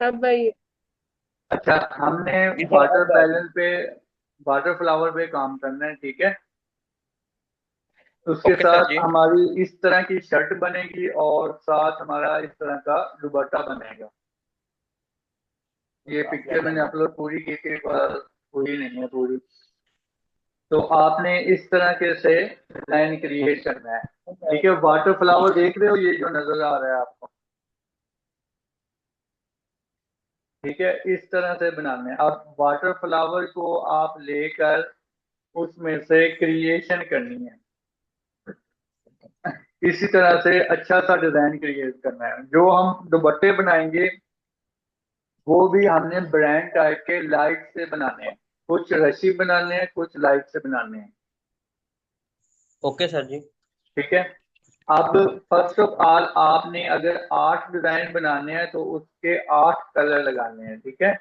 सब वही है। अच्छा, हमने इधर वाटर अब बैलून पे, वाटर फ्लावर पे काम करना है, ठीक है। उसके ओके सर साथ जी। हमारी इस तरह की शर्ट बनेगी और साथ हमारा इस तरह का दुपट्टा बनेगा। ये पिक्चर मैंने अपलोड पूरी की थी पर हुई नहीं है पूरी। तो आपने इस तरह के से लाइन क्रिएट करना है, ठीक है। वाटर फ्लावर देख रहे हो, ये जो नजर आ रहा है आपको, ठीक है, इस तरह से बनाना है। अब वाटर फ्लावर को आप लेकर उसमें से क्रिएशन करनी है। इसी तरह से अच्छा सा डिजाइन क्रिएट करना है। जो हम दुपट्टे बनाएंगे वो भी हमने ब्रांड टाइप के लाइट से बनाने हैं। कुछ रशी बनाने हैं, कुछ लाइट से बनाने हैं, ओके सर जी। ठीक है। अब फर्स्ट ऑफ ऑल आपने अगर 8 डिजाइन बनाने हैं तो उसके 8 कलर लगाने हैं, ठीक है।